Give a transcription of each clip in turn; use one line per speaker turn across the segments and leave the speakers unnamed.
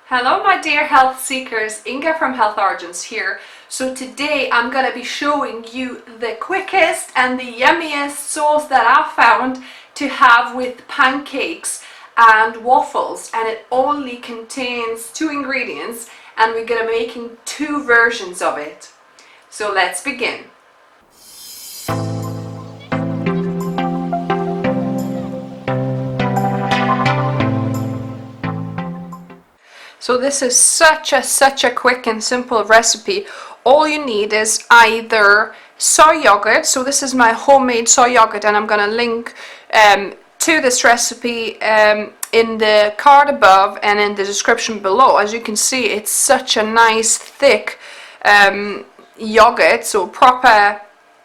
Hello my dear health seekers, Inga from Health Origins here. So today I'm going to be showing you the quickest and the yummiest sauce that I found to have with pancakes and waffles, and it only contains 2 ingredients and we're going to be making 2 versions of it. So let's begin. So this is such a quick and simple recipe. All you need is either soy yogurt. So this is my homemade soy yogurt, and I'm going to link to this recipe in the card above and in the description below. As you can see, it's such a nice thick yogurt, so proper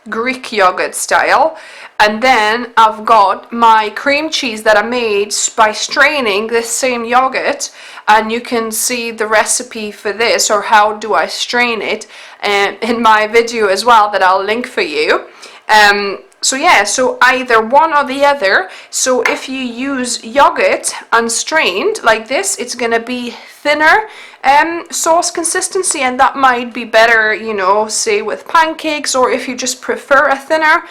Greek yogurt style. And then I've got my cream cheese that I made by straining this same yogurt, and you can see the recipe for this, or how do I strain it, in my video as well that I'll link for you. So yeah, so either one or the other. So if you use yogurt unstrained like this, it's gonna be thinner sauce consistency, and that might be better, you know, say with pancakes, or if you just prefer a thinner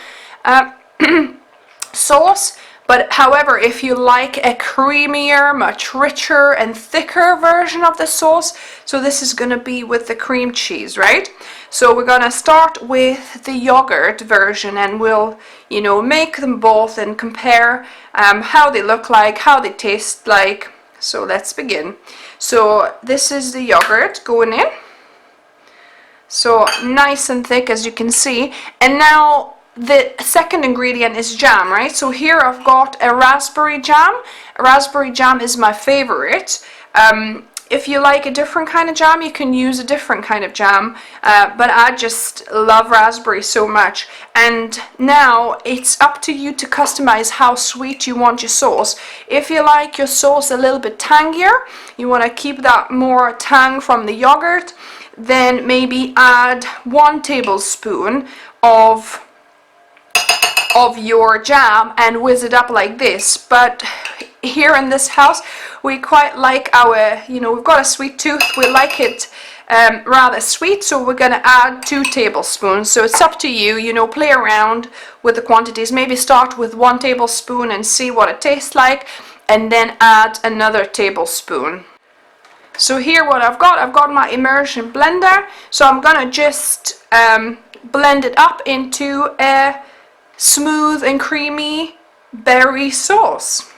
sauce. But however, if you like a creamier, much richer and thicker version of the sauce, so this is going to be with the cream cheese, right? So we're going to start with the yogurt version, and we'll, you know, make them both and compare how they look like, how they taste like. So let's begin. So this is the yogurt going in. So nice and thick, as you can see. And now the second ingredient is jam, right? So here I've got a raspberry jam. Raspberry jam is my favorite. If you like a different kind of jam, you can use a different kind of jam, but I just love raspberry so much. And now it's up to you to customize how sweet you want your sauce. If you like your sauce a little bit tangier, you want to keep that more tang from the yogurt, then maybe add 1 tablespoon of your jam and whiz it up like this. But here in this house, we quite like our, you know, we've got a sweet tooth, we like it rather sweet, so we're going to add 2 tablespoons. So it's up to you, you know, play around with the quantities. Maybe start with 1 tablespoon and see what it tastes like, and then add another tablespoon. So here what I've got my immersion blender, so I'm going to just blend it up into a smooth and creamy berry sauce.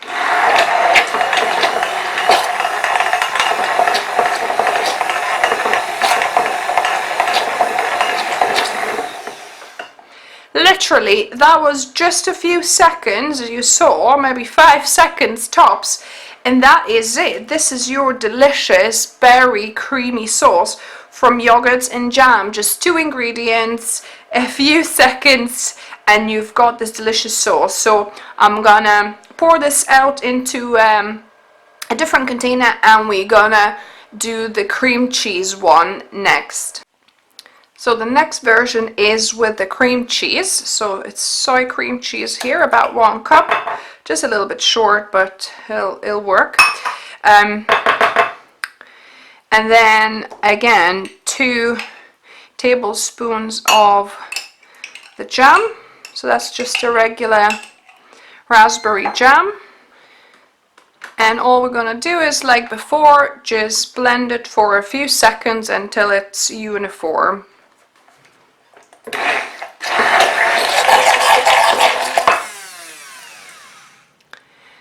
Literally, that was just a few seconds, as you saw, maybe 5 seconds tops, and that is it. This is your delicious berry creamy sauce from yogurts and jam. Just 2 ingredients, a few seconds, and you've got this delicious sauce. So I'm gonna pour this out into a different container, and we're gonna do the cream cheese one next. So the next version is with the cream cheese. So it's soy cream cheese here, about 1 cup, just a little bit short, but it'll work. And then again 2 tablespoons of the jam. So that's just a regular raspberry jam. And all we're going to do is, like before, just blend it for a few seconds until it's uniform.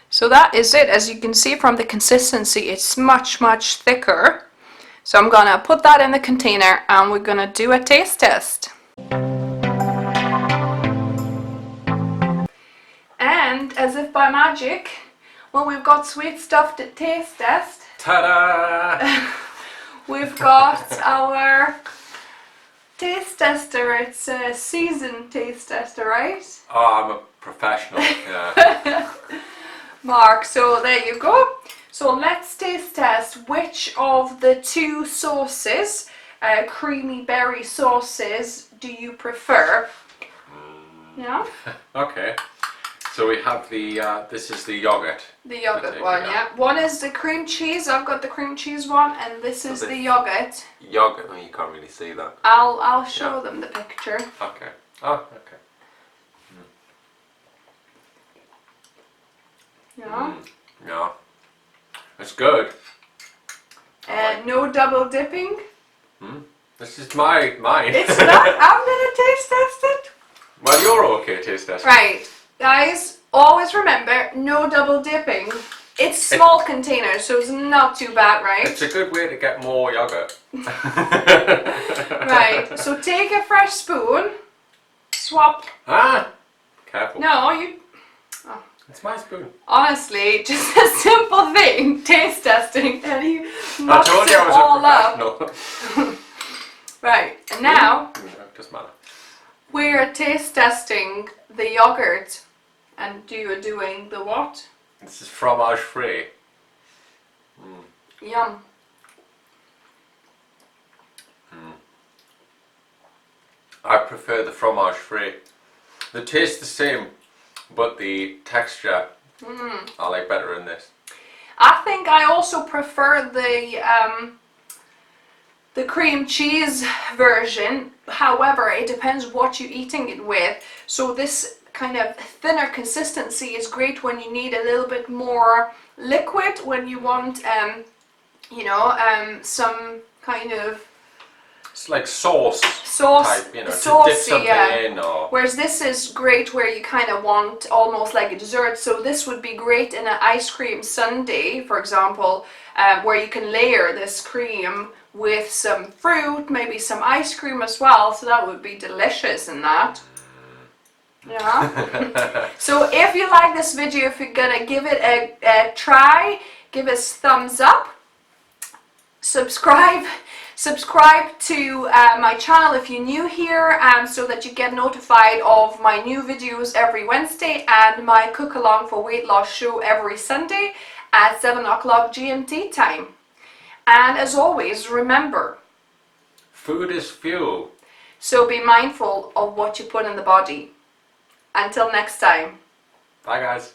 So that is it. As you can see from the consistency, it's much thicker. So I'm going to put that in the container, and we're going to do a taste test. And as if by magic, well, we've got sweet stuff to taste test.
Ta-da!
We've got our taste tester. It's a seasoned taste tester, right?
Oh, I'm a professional. Yeah.
Mark, so there you go. So let's taste test which of the 2 sauces, creamy berry sauces, do you prefer? Yeah?
Okay. So we have the, this is the yogurt.
The yogurt
potato,
one, yeah. One is the cream cheese. I've got the cream cheese one, and this is the yogurt.
Yogurt, oh, you can't really see that.
I'll show them the picture.
Okay. Oh, okay.
Yeah.
Yeah. It's good.
No double dipping.
This is mine.
It's not. I'm gonna taste test it.
Well, you're okay taste testing.
Right, guys. Always remember, no double dipping. It's small containers, so it's not too bad, right?
It's a good way to get more yogurt.
Right, so take a fresh spoon, swap.
Careful.
No, you.
It's my spoon.
Honestly, just a simple thing, taste testing, and you
I
mucked
told you
it
I was
all
a
up.
professional.
Right, and now
Doesn't matter.
we're taste testing the yogurt, and you're doing the what?
This is fromage free.
Yum.
I prefer the fromage free. They taste the same, but the texture I like better in this.
I think I also prefer the cream cheese version. However, it depends what you're eating it with. So this kind of thinner consistency is great when you need a little bit more liquid, when you want some kind of
It's like sauce type, you know,
saucy,
to dip something in, or
whereas this is great where you kind of want almost like a dessert. So this would be great in an ice cream sundae, for example, where you can layer this cream with some fruit, maybe some ice cream as well. So that would be delicious in that. Yeah. So if you like this video, if you're gonna give it a try, give us thumbs up, subscribe to my channel if you're new here, so that you get notified of my new videos every Wednesday, and my cook along for weight loss show every Sunday at 7 o'clock GMT time. And as always, remember,
food is fuel.
so be mindful of what you put in the body. Until next time.
Bye guys.